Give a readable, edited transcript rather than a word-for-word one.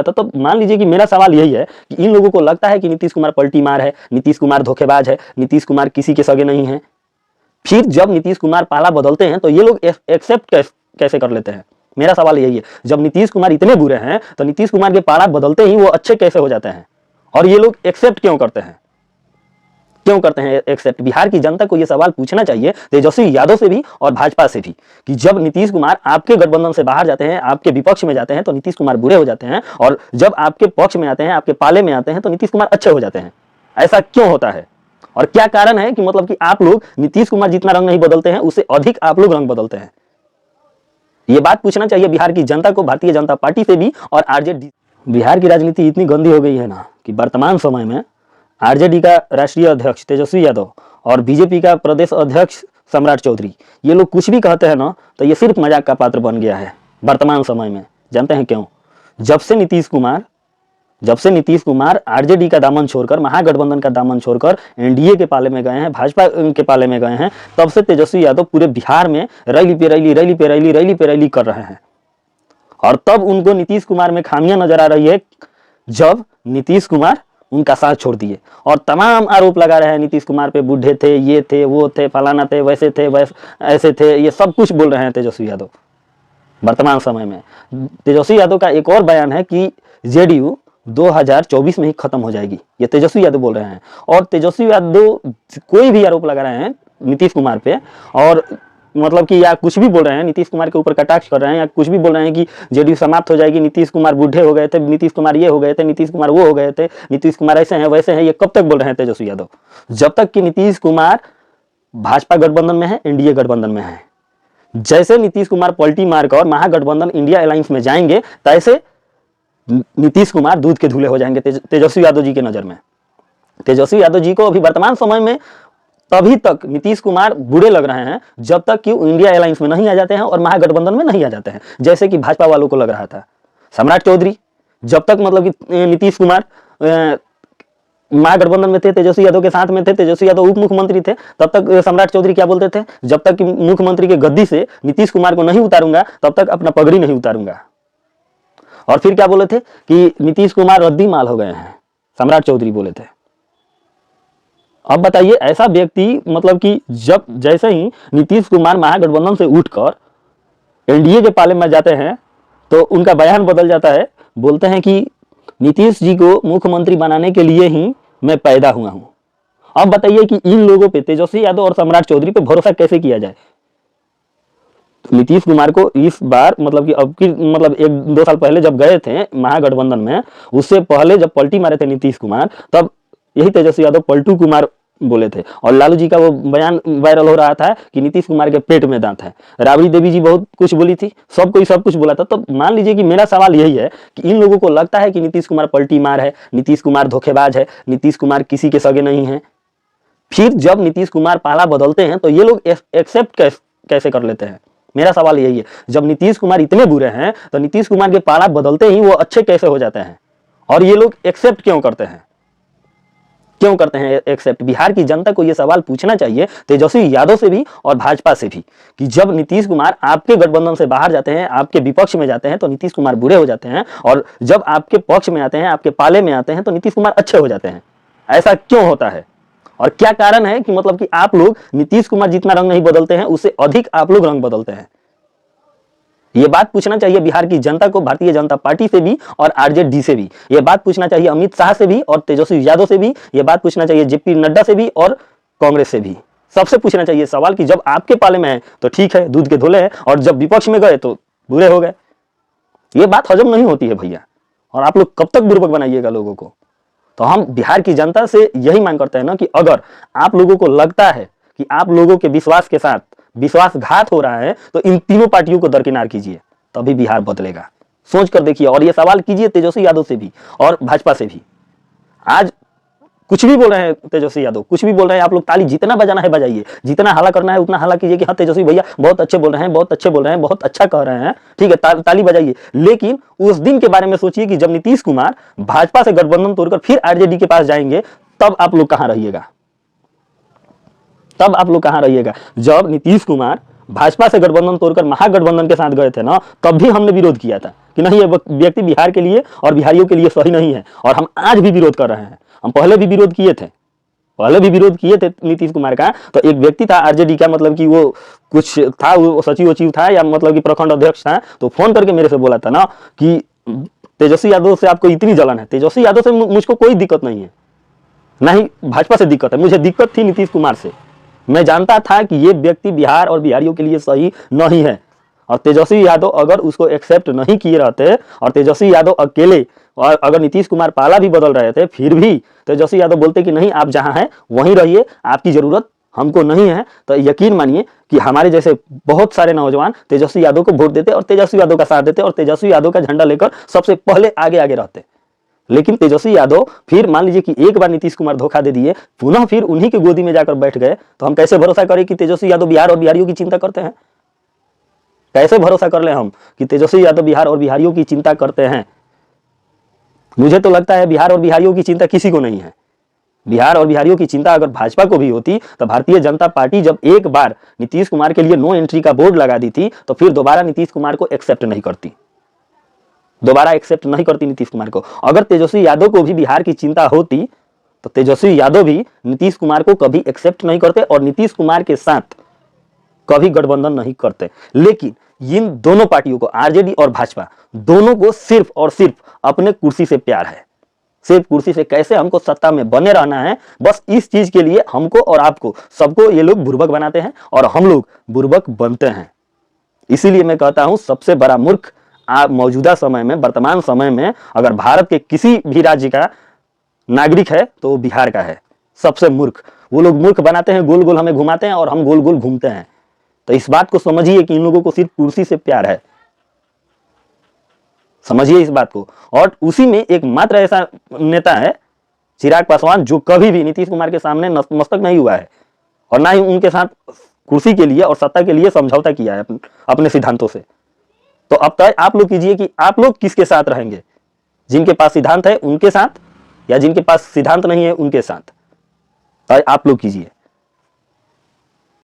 तो मान लीजिए कि मेरा सवाल यही है कि इन लोगों को लगता है कि नीतीश कुमार पलटी मार है, नीतीश कुमार धोखेबाज है, नीतीश कुमार किसी के सगे नहीं है। फिर जब नीतीश कुमार पाला बदलते हैं तो ये लोग एक्सेप्ट कैसे कर लेते हैं? मेरा सवाल यही है, जब नीतीश कुमार इतने बुरे हैं तो नीतीश कुमार के पाला बदलते ही वो अच्छे कैसे हो जाते हैं? और ये लोग एक्सेप्ट क्यों करते हैं? क्यों करते हैं एक्सेप्ट? बिहार की जनता को यह सवाल पूछना चाहिए तेजस्वी यादव से भी और भाजपा से भी कि जब नीतीश कुमार आपके गठबंधन से बाहर जाते हैं, आपके विपक्ष में जाते हैं तो नीतीश कुमार बुरे हो जाते हैं, और जब आपके पक्ष में आते हैं, आपके पाले में आते हैं तो नीतीश कुमार अच्छे हो जाते हैं। ऐसा क्यों होता है और क्या कारण है कि मतलब कि आप लोग नीतीश कुमार जितना रंग नहीं बदलते हैं उससे अधिक आप लोग रंग बदलते हैं? ये बात पूछना चाहिए बिहार की जनता को, भारतीय जनता पार्टी से भी और आरजेडी। बिहार की राजनीति इतनी गंदी हो गई है ना कि वर्तमान समय में आरजेडी का राष्ट्रीय अध्यक्ष तेजस्वी यादव और बीजेपी का प्रदेश अध्यक्ष सम्राट चौधरी, ये लोग कुछ भी कहते हैं ना तो ये सिर्फ मजाक का पात्र बन गया है वर्तमान समय में। जानते हैं क्यों? जब से नीतीश कुमार आरजेडी का दामन छोड़कर, महागठबंधन का दामन छोड़कर एनडीए के पाले में गए हैं, भाजपा के पाले में गए हैं, तब से तेजस्वी यादव पूरे बिहार में रैली पे रैली कर रहे हैं। और तब उनको नीतीश कुमार में खामियां नजर आ रही है जब नीतीश कुमार उनका साथ छोड़ दिए और तमाम आरोप लगा रहे हैं नीतीश कुमार पे, बूढ़े थे, ये थे, वो थे, फलाना थे, वैसे थे, ऐसे थे, ये सब कुछ बोल रहे हैं तेजस्वी यादव वर्तमान समय में। तेजस्वी यादव का एक और बयान है कि जेडीयू 2024 में ही खत्म हो जाएगी, ये तेजस्वी यादव बोल रहे हैं। और तेजस्वी यादव कोई भी आरोप लगा रहे हैं नीतीश कुमार पे और मतलब कि या कुछ भी बोल रहे हैं, नीतीश कुमार के ऊपर कटाक्ष कर रहे हैं या कुछ भी बोल रहे हैं कि जेडीयू समाप्त हो जाएगी, नीतीश कुमार बूढ़े हो गए थे, नीतीश कुमार ये हो गए थे, नीतीश कुमार वो हो गए थे, नीतीश कुमार ऐसे हैं वैसे हैं, ये कब तक बोल रहे हैं तेजस्वी यादव? जब तक कि नीतीश कुमार भाजपा गठबंधन में है, एनडीए गठबंधन में है। जैसे नीतीश कुमार पलटी मारकर महागठबंधन इंडिया अलायंस में जाएंगे तैसे नीतीश कुमार दूध के धुले हो जाएंगे तेजस्वी यादव जी के नजर में। तेजस्वी यादव जी को अभी वर्तमान समय में तभी तक नीतीश कुमार बुरे लग रहे हैं जब तक कि इंडिया अलायंस में नहीं आ जाते हैं और महागठबंधन में नहीं आ जाते हैं, जैसे कि भाजपा वालों को लग रहा था। सम्राट चौधरी जब तक मतलब कि नीतीश कुमार महागठबंधन में थे, तेजस्वी यादव के साथ में थे, तेजस्वी यादव उप मुख्यमंत्री थे, तब तक सम्राट चौधरी क्या बोलते थे, जब तक कि मुख्यमंत्री के गद्दी से नीतीश कुमार को नहीं उतारूंगा तब तक अपना पगड़ी नहीं उतारूंगा। और फिर क्या बोले थे कि नीतीश कुमार रद्दी माल हो गए हैं, सम्राट चौधरी बोले थे। अब बताइए ऐसा व्यक्ति मतलब कि जब जैसे ही नीतीश कुमार महागठबंधन से उठकर एनडीए के पाले में जाते हैं तो उनका बयान बदल जाता है, बोलते हैं कि नीतीश जी को मुख्यमंत्री बनाने के लिए ही मैं पैदा हुआ हूं। अब बताइए कि इन लोगों पे, तेजस्वी यादव और सम्राट चौधरी पे भरोसा कैसे किया जाए? नीतीश कुमार को इस बार मतलब कि अब की मतलब 1-2 साल पहले जब गए थे महागठबंधन में, उससे पहले जब पलटी मारे थे नीतीश कुमार, तब यही तेजस्वी यादव पलटू कुमार बोले थे और लालू जी का वो बयान वायरल हो रहा था कि नीतीश कुमार के पेट में दांत है। राबड़ी देवी जी बहुत कुछ बोली थी, सब कोई सब कुछ बोला था। तो मान लीजिए कि मेरा सवाल यही है कि इन लोगों को लगता है कि नीतीश कुमार पलटी मार है, नीतीश कुमार धोखेबाज है, नीतीश कुमार किसी के सगे नहीं है। फिर जब नीतीश कुमार पाला बदलते हैं तो ये लोग एक्सेप्ट कैसे कर लेते हैं? मेरा सवाल यही है, जब नीतीश कुमार इतने बुरे हैं तो नीतीश कुमार के पाला बदलते ही वो अच्छे कैसे हो जाते हैं? और ये लोग एक्सेप्ट क्यों करते हैं? क्यों करते हैं एक्सेप्ट? बिहार की जनता को यह सवाल पूछना चाहिए तेजस्वी यादव से भी और भाजपा से भी कि जब नीतीश कुमार आपके गठबंधन से बाहर जाते हैं, आपके विपक्ष में जाते हैं तो नीतीश कुमार बुरे हो जाते हैं, और जब आपके पक्ष में आते हैं, आपके पाले में आते हैं तो नीतीश कुमार अच्छे हो जाते हैं। ऐसा क्यों होता है और क्या कारण है कि मतलब कि आप लोग नीतीश कुमार जितना रंग नहीं बदलते हैं उससे अधिक आप लोग रंग बदलते हैं? ये बात पूछना चाहिए बिहार की जनता को, भारतीय जनता पार्टी से भी और आरजेडी से भी। ये बात पूछना चाहिए अमित शाह से भी और तेजस्वी यादव से भी। ये बात पूछना चाहिए जेपी नड्डा से भी और कांग्रेस से भी। सबसे पूछना चाहिए सवाल कि जब आपके पाले में है तो ठीक है, दूध के धोले हैं, और जब विपक्ष में गए तो बुरे हो गए। ये बात हजम नहीं होती है भैया, और आप लोग कब तक बुर्बक बनाइएगा लोगों को? तो हम बिहार की जनता से यही मांग करते हैं ना कि अगर आप लोगों को लगता है कि आप लोगों के विश्वास के साथ विश्वासघात हो रहा है तो इन तीनों पार्टियों को दरकिनार कीजिए, तभी बिहार बदलेगा। सोच कर देखिए और ये सवाल कीजिए तेजस्वी यादव से भी और भाजपा से भी। आज कुछ भी बोल रहे हैं तेजस्वी यादव, कुछ भी बोल रहे हैं, आप लोग ताली जितना बजाना है बजाइए, जितना हल्ला करना है उतना हल्ला कीजिए कि हाँ तेजस्वी भैया बहुत अच्छे बोल रहे हैं, बहुत अच्छे बोल रहे हैं, बहुत अच्छा कह रहे हैं, ठीक है, ताली बजाइए। लेकिन उस दिन के बारे में सोचिए कि जब नीतीश कुमार भाजपा से गठबंधन तोड़कर फिर आरजेडी के पास जाएंगे, तब आप लोग कहां रहिएगा? तब आप लोग कहां रहिएगा? जब नीतीश कुमार भाजपा से गठबंधन तोड़कर महागठबंधन के साथ गए थे ना, तब भी हमने विरोध किया था कि नहीं, ये व्यक्ति बिहार के लिए और बिहारियों के लिए सही नहीं है, और हम आज भी विरोध कर रहे हैं। हम पहले भी विरोध किए थे नीतीश कुमार का। तो एक व्यक्ति था आरजेडी का, मतलब कि वो कुछ था, वो सचिव था या मतलब कि प्रखंड अध्यक्ष था, तो फोन करके मेरे से बोला था ना कि तेजस्वी यादव से आपको इतनी जलन है। तेजस्वी यादव से मुझको कोई दिक्कत नहीं है, ना ही भाजपा से दिक्कत है, मुझे दिक्कत थी नीतीश कुमार से। मैं जानता था कि ये व्यक्ति बिहार और बिहारियों के लिए सही नहीं है, और तेजस्वी यादव अगर उसको एक्सेप्ट नहीं किए रहते, और तेजस्वी यादव अकेले, और अगर नीतीश कुमार पाला भी बदल रहे थे, फिर भी तेजस्वी यादव बोलते कि नहीं, आप जहां हैं वहीं रहिए, आपकी जरूरत हमको नहीं है, तो यकीन मानिए कि हमारे जैसे बहुत सारे नौजवान तेजस्वी यादव को वोट देते और तेजस्वी यादव का साथ देते और तेजस्वी यादव का झंडा लेकर सबसे पहले आगे आगे रहते। लेकिन तेजस्वी यादव फिर मान लीजिए कि एक बार नीतीश कुमार धोखा दे दिए, पुनः फिर उन्हीं की गोदी में जाकर बैठ गए, तो हम कैसे भरोसा करें कि तेजस्वी यादव बिहार और बिहारियों की चिंता करते हैं? कैसे भरोसा कर ले हम कि तेजस्वी यादव बिहार और बिहारियों की चिंता करते हैं? मुझे तो लगता है बिहार और बिहारियों की चिंता किसी को नहीं है। बिहार और बिहारियों की चिंता अगर भाजपा को भी होती, तो भारतीय जनता पार्टी जब एक बार नीतीश कुमार के लिए नो एंट्री का बोर्ड लगा दी थी, तो फिर दोबारा नीतीश कुमार को एक्सेप्ट नहीं करती, नीतीश कुमार को। अगर तेजस्वी यादव को भी बिहार की चिंता होती, तो तेजस्वी यादव भी नीतीश कुमार को कभी एक्सेप्ट नहीं करते और नीतीश कुमार के साथ कभी गठबंधन नहीं करते। लेकिन इन दोनों पार्टियों को, आरजेडी और भाजपा, दोनों को सिर्फ और सिर्फ अपने कुर्सी से प्यार है, सिर्फ कुर्सी से कैसे हमको सत्ता में बने रहना है, बस इस चीज के लिए हमको और आपको सबको ये लोग बुर्बक बनाते हैं और हम लोग बुर्बक बनते हैं। इसीलिए मैं कहता हूं सबसे बड़ा मूर्ख मौजूदा समय में, वर्तमान समय में अगर भारत के किसी भी राज्य का नागरिक है तो वो बिहार का है। सबसे मूर्ख वो लोग मूर्ख बनाते हैं, गोल गोल हमें घुमाते हैं और हम गोल गोल घूमते हैं। तो इस बात को समझिए कि इन लोगों को सिर्फ कुर्सी से प्यार है, समझिए इस बात को। और उसी में एक मात्र ऐसा नेता है चिराग पासवान, जो कभी भी नीतीश कुमार के सामने नतमस्तक नहीं हुआ है और ना ही उनके साथ कुर्सी के लिए और सत्ता के लिए समझौता किया है अपने सिद्धांतों से। तो अब तक आप लोग कीजिए कि आप लोग किसके साथ रहेंगे, जिनके पास सिद्धांत है उनके साथ, या जिनके पास सिद्धांत नहीं है उनके साथ। तो आप लोग कीजिए।